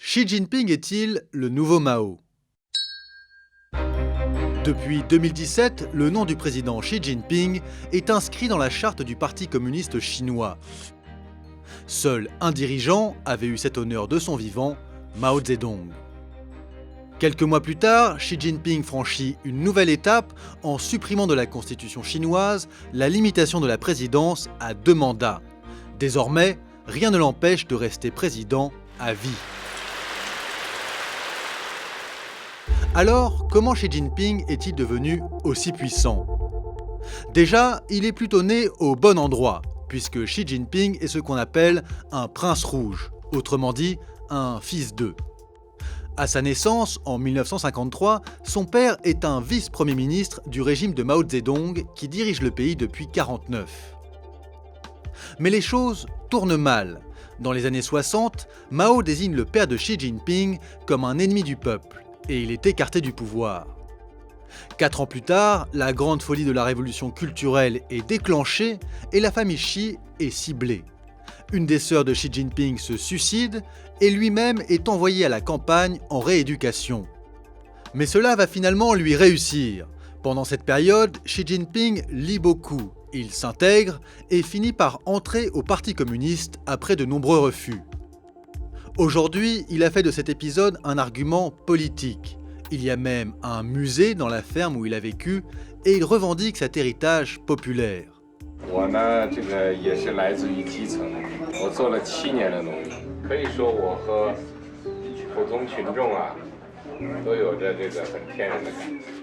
Xi Jinping est-il le nouveau Mao? Depuis 2017, le nom du président Xi Jinping est inscrit dans la charte du Parti communiste chinois. Seul un dirigeant avait eu cet honneur de son vivant, Mao Zedong. Quelques mois plus tard, Xi Jinping franchit une nouvelle étape en supprimant de la constitution chinoise la limitation de la présidence à 2 mandats. Désormais, rien ne l'empêche de rester président à vie. Alors, comment Xi Jinping est-il devenu aussi puissant? Déjà, il est plutôt né au bon endroit, puisque Xi Jinping est ce qu'on appelle un prince rouge, autrement dit, un fils d'eux. À sa naissance, en 1953, son père est un vice-premier ministre du régime de Mao Zedong qui dirige le pays depuis 1949. Mais les choses tournent mal. Dans les années 60, Mao désigne le père de Xi Jinping comme un ennemi du peuple, et il est écarté du pouvoir. 4 ans plus tard, la grande folie de la révolution culturelle est déclenchée et la famille Xi est ciblée. Une des sœurs de Xi Jinping se suicide et lui-même est envoyé à la campagne en rééducation. Mais cela va finalement lui réussir. Pendant cette période, Xi Jinping lit beaucoup, il s'intègre et finit par entrer au Parti communiste après de nombreux refus. Aujourd'hui, il a fait de cet épisode un argument politique. Il y a même un musée dans la ferme où il a vécu et il revendique cet héritage populaire.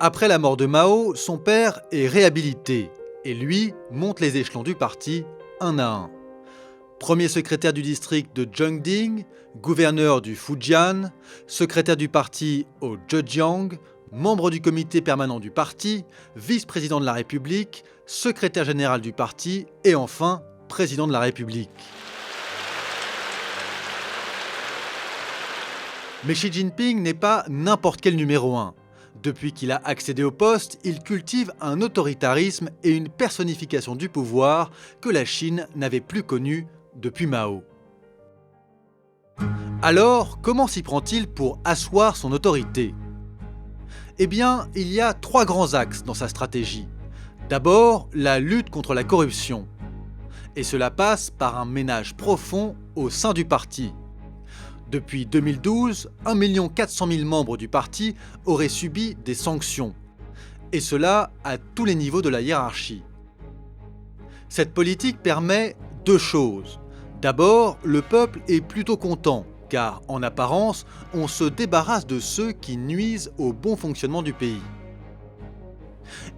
Après la mort de Mao, son père est réhabilité et lui monte les échelons du parti un à un. Premier secrétaire du district de Zhengding, gouverneur du Fujian, secrétaire du parti au Zhejiang, membre du comité permanent du parti, vice-président de la République, secrétaire général du parti et enfin président de la République. Mais Xi Jinping n'est pas n'importe quel numéro 1. Depuis qu'il a accédé au poste, il cultive un autoritarisme et une personnification du pouvoir que la Chine n'avait plus connu depuis Mao. Alors, comment s'y prend-il pour asseoir son autorité? Eh bien, il y a 3 grands axes dans sa stratégie. D'abord, la lutte contre la corruption. Et cela passe par un ménage profond au sein du parti. Depuis 2012, 1 400 000 membres du parti auraient subi des sanctions. Et cela à tous les niveaux de la hiérarchie. Cette politique permet 2 choses. D'abord, le peuple est plutôt content, car en apparence, on se débarrasse de ceux qui nuisent au bon fonctionnement du pays.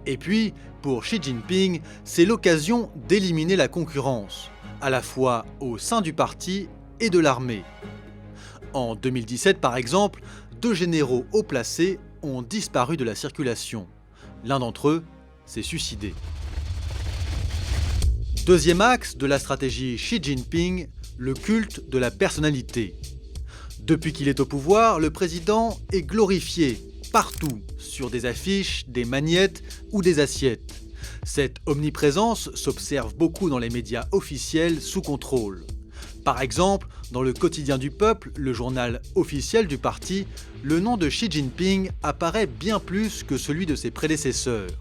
Et puis, pour Xi Jinping, c'est l'occasion d'éliminer la concurrence, à la fois au sein du parti et de l'armée. En 2017, par exemple, 2 généraux haut placés ont disparu de la circulation. L'un d'entre eux s'est suicidé. Deuxième axe de la stratégie Xi Jinping, le culte de la personnalité. Depuis qu'il est au pouvoir, le président est glorifié partout, sur des affiches, des magnettes ou des assiettes. Cette omniprésence s'observe beaucoup dans les médias officiels sous contrôle. Par exemple, dans le quotidien du peuple, le journal officiel du parti, le nom de Xi Jinping apparaît bien plus que celui de ses prédécesseurs.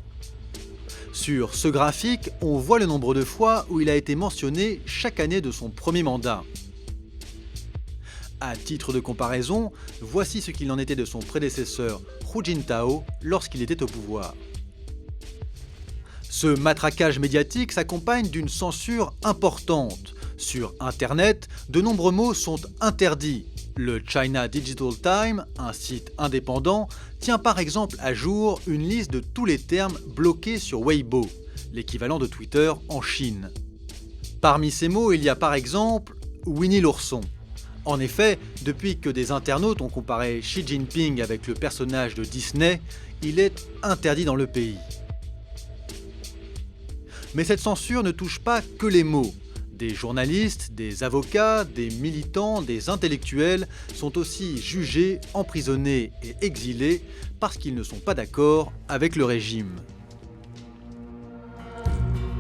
Sur ce graphique, on voit le nombre de fois où il a été mentionné chaque année de son premier mandat. À titre de comparaison, voici ce qu'il en était de son prédécesseur Hu Jintao lorsqu'il était au pouvoir. Ce matraquage médiatique s'accompagne d'une censure importante. Sur Internet, de nombreux mots sont interdits. Le China Digital Time, un site indépendant, tient par exemple à jour une liste de tous les termes bloqués sur Weibo, l'équivalent de Twitter en Chine. Parmi ces mots, il y a par exemple Winnie l'ourson. En effet, depuis que des internautes ont comparé Xi Jinping avec le personnage de Disney, il est interdit dans le pays. Mais cette censure ne touche pas que les mots. Des journalistes, des avocats, des militants, des intellectuels sont aussi jugés, emprisonnés et exilés parce qu'ils ne sont pas d'accord avec le régime.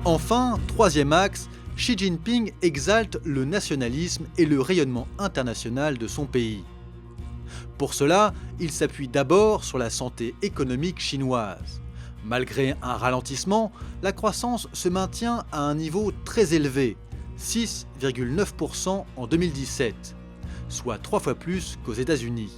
Enfin, troisième axe, Xi Jinping exalte le nationalisme et le rayonnement international de son pays. Pour cela, il s'appuie d'abord sur la santé économique chinoise. Malgré un ralentissement, la croissance se maintient à un niveau très élevé, 6,9% en 2017, soit 3 fois plus qu'aux États-Unis.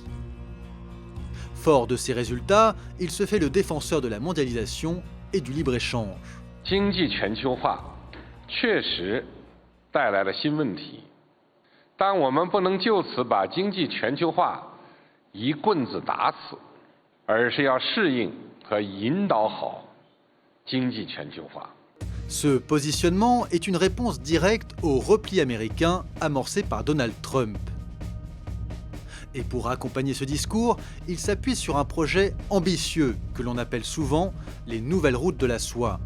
Fort de ces résultats, il se fait le défenseur de la mondialisation et du libre-échange. 经济全球化确实带来了新问题，但我们不能就此把经济全球化一棍子打死，而是要适应和引导好经济全球化。 Ce positionnement est une réponse directe au repli américain amorcé par Donald Trump. Et pour accompagner ce discours, il s'appuie sur un projet ambitieux que l'on appelle souvent les nouvelles routes de la soie.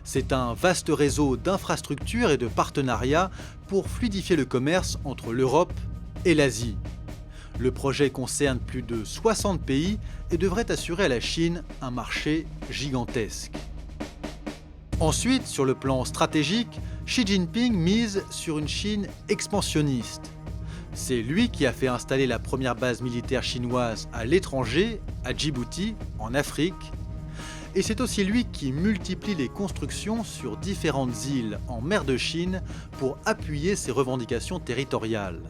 C'est un vaste réseau d'infrastructures et de partenariats pour fluidifier le commerce entre l'Europe et l'Asie. Le projet concerne plus de 60 pays et devrait assurer à la Chine un marché gigantesque. Ensuite, sur le plan stratégique, Xi Jinping mise sur une Chine expansionniste. C'est lui qui a fait installer la première base militaire chinoise à l'étranger, à Djibouti, en Afrique. Et c'est aussi lui qui multiplie les constructions sur différentes îles en mer de Chine pour appuyer ses revendications territoriales.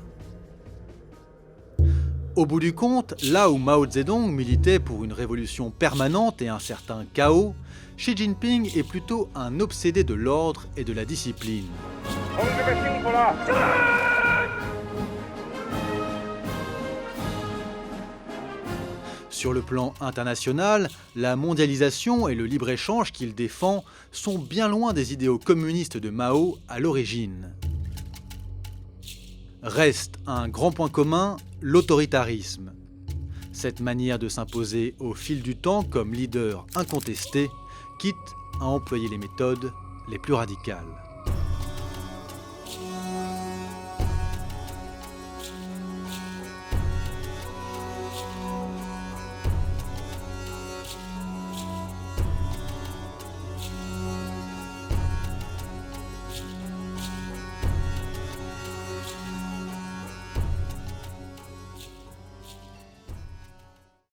Au bout du compte, là où Mao Zedong militait pour une révolution permanente et un certain chaos, Xi Jinping est plutôt un obsédé de l'ordre et de la discipline. Sur le plan international, la mondialisation et le libre-échange qu'il défend sont bien loin des idéaux communistes de Mao à l'origine. Reste un grand point commun, l'autoritarisme. Cette manière de s'imposer au fil du temps comme leader incontesté, quitte à employer les méthodes les plus radicales.